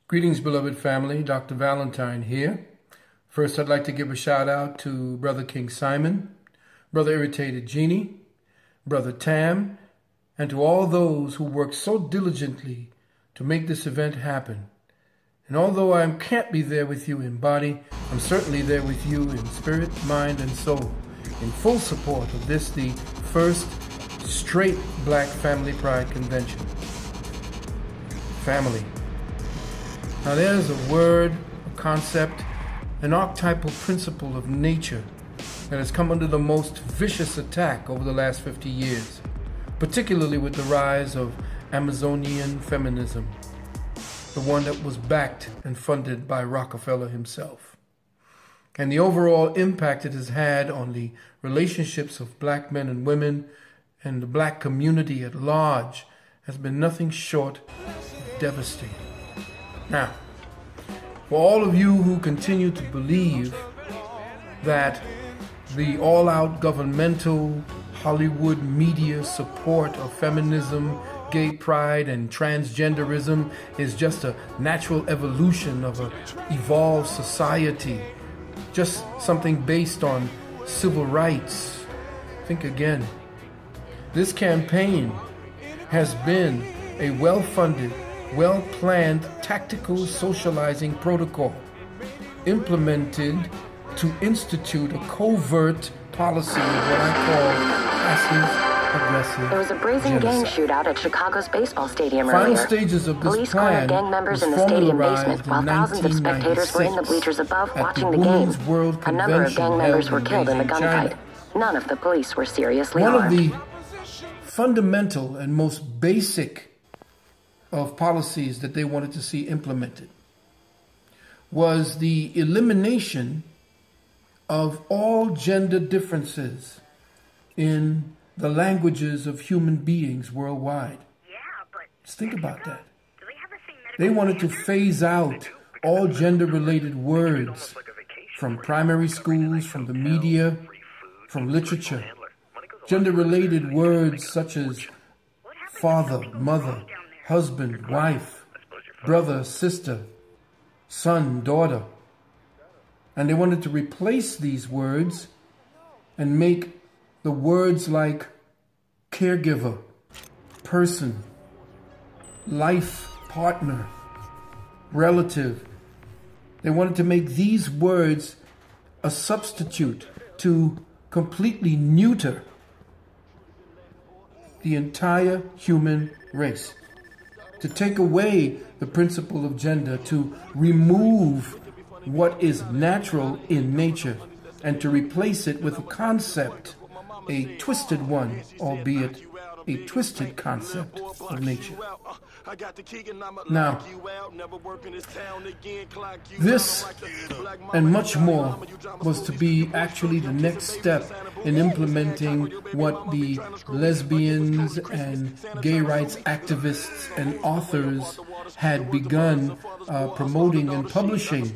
Greetings, beloved family. Dr. Valentine here. First, I'd like to give a shout out to Brother King Simon, Brother Irritated Genie, Brother Tam, and to all those who worked so diligently to make this event happen. And although I can't be there with you in body, I'm certainly there with you in spirit, mind, and soul, in full support of this, the first straight Black Family Pride Convention. Family. Now there's a word, a concept, an archetypal principle of nature that has come under the most vicious attack over the last 50 years, particularly with the rise of Amazonian feminism, the one that was backed and funded by Rockefeller himself. And the overall impact it has had on the relationships of Black men and women and the Black community at large has been nothing short of devastating. Now, for all of you who continue to believe that the all-out governmental Hollywood media support of feminism, gay pride, and transgenderism is just a natural evolution of an evolved society, just something based on civil rights, think again. This campaign has been a well-funded, well-planned tactical socializing protocol implemented to institute a covert policy of what I call passive-aggressive There was a brazen gang shootout at Chicago's baseball stadium Final earlier. stages of this Police plan cornered gang members was in the stadium formalized basement while in thousands of spectators were in the 1996 bleachers above at watching the the game. Women's World A number of gang Convention members held were in killed in the Beijing, gunfight. China. None of the police were seriously One of harmed. the fundamental and most basic of policies that they wanted to see implemented was the elimination of all gender differences in the languages of human beings worldwide. Just think about that. They wanted to phase out all gender-related words from primary schools, from the media, from literature. Gender-related words such as father, mother, husband, wife, brother, sister, son, daughter. And they wanted to replace these words and make the words like caregiver, person, life partner, relative. They wanted to make these words a substitute to completely neuter the entire human race, to take away the principle of gender, to remove what is natural in nature, and to replace it with a concept, a twisted one, albeit a twisted concept of nature. Now, this and much more was to be actually the next step in implementing what the lesbians and gay rights activists and authors had begun promoting and publishing.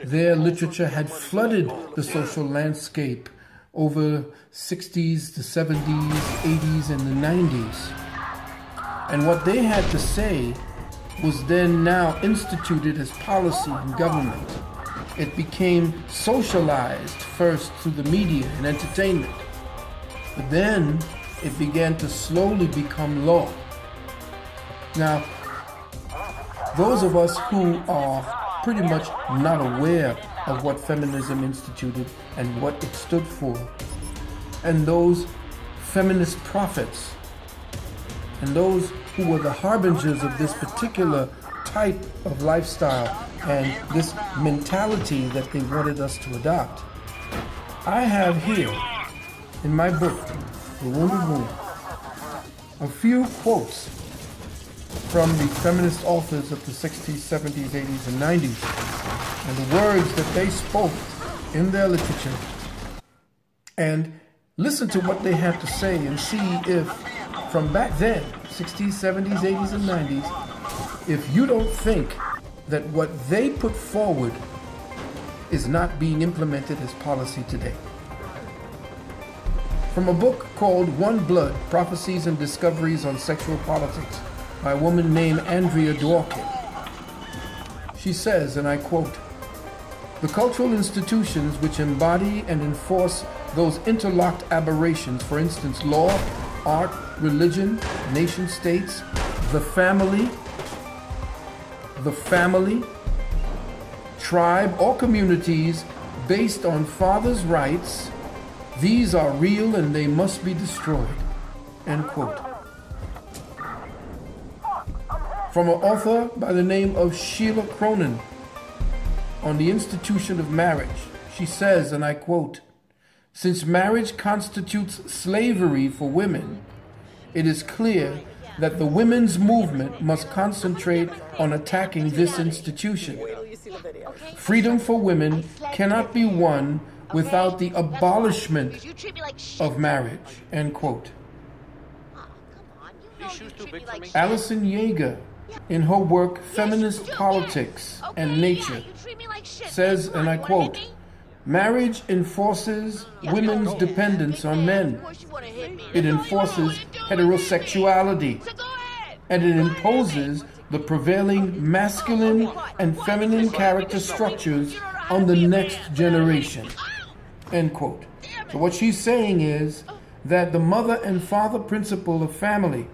Their literature had flooded the social landscape over 60s, the 70s, 80s, and the 90s. And what they had to say was then now instituted as policy in government. It became socialized first through the media and entertainment. But then it began to slowly become law. Now, those of us who are pretty much not aware of what feminism instituted and what it stood for, and those feminist prophets, and those who were the harbingers of this particular type of lifestyle and this mentality that they wanted us to adopt. I have here in my book, The Wounded Womb, a few quotes from the feminist authors of the 60s, 70s, 80s, and 90s, and the words that they spoke in their literature. And listen to what they have to say and see if, from back then, 60s, 70s, 80s, and 90s, if you don't think that what they put forward is not being implemented as policy today. From a book called One Blood, Prophecies and Discoveries on Sexual Politics by a woman named Andrea Dworkin. She says, and I quote, "The cultural institutions which embody and enforce those interlocked aberrations, for instance, law, art, religion, nation states, the family, tribe, or communities based on fathers' rights, these are real and they must be destroyed." End quote. From an author by the name of Sheila Cronin on the institution of marriage, she says, and I quote, "Since marriage constitutes slavery for women, it is clear that the women's movement must concentrate on attacking this institution. Freedom for women cannot be won without the abolishment of marriage." End quote. Alison Yeager, in her work Feminist Politics and Nature, says, and I quote, "Marriage enforces women's dependence on men. It enforces heterosexuality, and it imposes the prevailing masculine and feminine character structures on the next generation." End quote. So what she's saying is that the mother and father principle of family,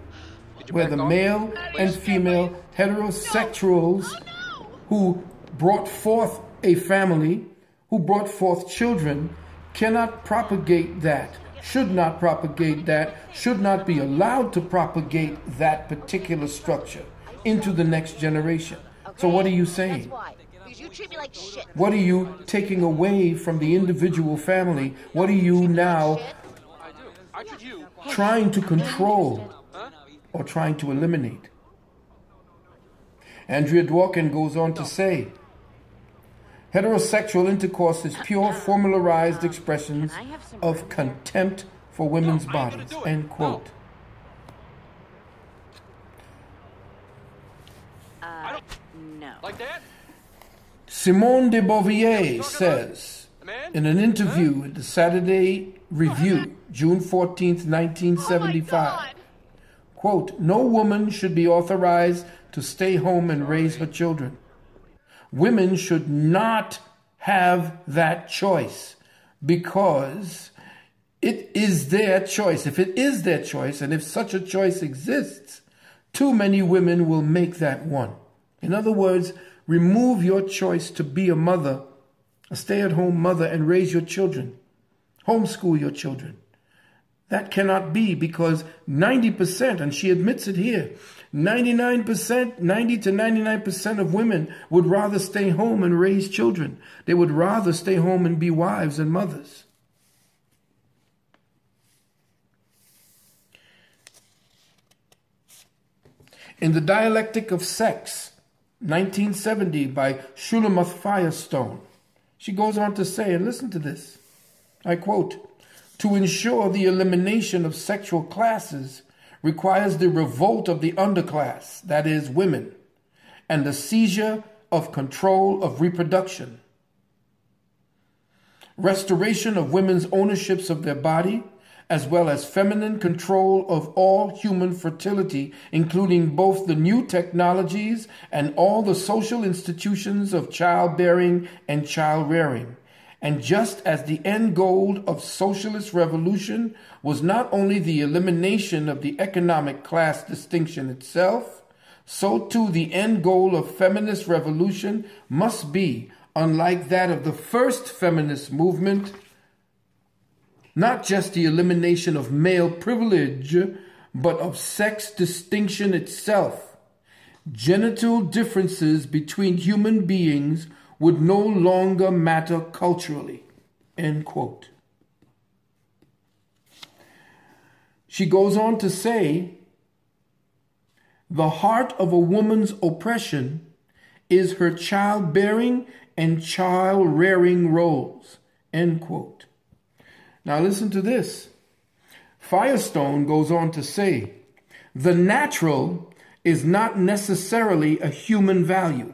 where the male and female heterosexuals who brought forth a family, who brought forth children, cannot propagate that, should not propagate that, should not be allowed to propagate that particular structure into the next generation. So what are you saying? What are you taking away from the individual family? What are you now trying to control or trying to eliminate? Andrea Dworkin goes on to say, "Heterosexual intercourse is pure formularized expressions of contempt for women's bodies." End quote. No. Like that? Simone de Beauvoir says in an interview at the Saturday Review, June 14th, 1975, quote, "No woman should be authorized to stay home and raise her children. Women should not have that choice because it is their choice. If it is their choice, and if such a choice exists, too many women will make that one." In other words, remove your choice to be a mother, a stay-at-home mother, and raise your children. Homeschool your children. That cannot be, because 90%, and she admits it here, 99%, 90 to 99% of women would rather stay home and raise children. They would rather stay home and be wives and mothers. In The Dialectic of Sex, 1970, by Shulamith Firestone, she goes on to say, and listen to this, I quote, "To ensure the elimination of sexual classes requires the revolt of the underclass, that is, women, and the seizure of control of reproduction. Restoration of women's ownerships of their body, as well as feminine control of all human fertility, including both the new technologies and all the social institutions of childbearing and child-rearing. And just as the end goal of socialist revolution was not only the elimination of the economic class distinction itself, so too the end goal of feminist revolution must be, unlike that of the first feminist movement, not just the elimination of male privilege, but of sex distinction itself. Genital differences between human beings would no longer matter culturally." End quote. She goes on to say, "The heart of a woman's oppression is her childbearing and child-rearing roles." End quote. Now listen to this. Firestone goes on to say, "The natural is not necessarily a human value.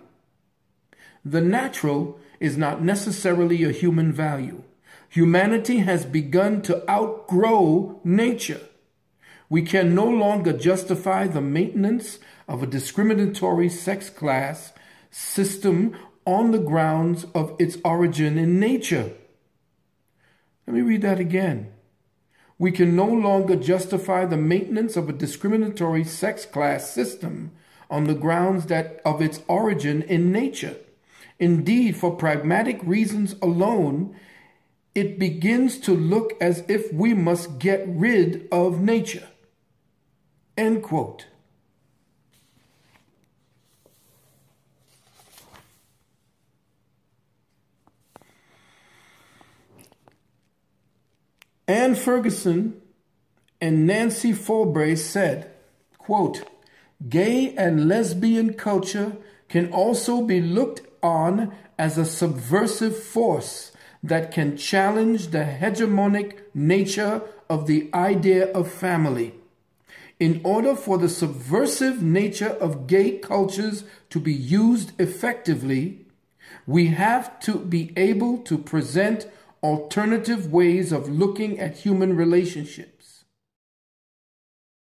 The natural is not necessarily a human value. Humanity has begun to outgrow nature. We can no longer justify the maintenance of a discriminatory sex class system on the grounds of its origin in nature. Let me read that again. We can no longer justify the maintenance of a discriminatory sex class system on the grounds that of its origin in nature. Indeed, for pragmatic reasons alone, it begins to look as if we must get rid of nature. End quote. Anne Ferguson and Nancy Folbrae said, quote, "Gay and lesbian culture can also be looked on as a subversive force that can challenge the hegemonic nature of the idea of family. In order for the subversive nature of gay cultures to be used effectively, we have to be able to present alternative ways of looking at human relationships.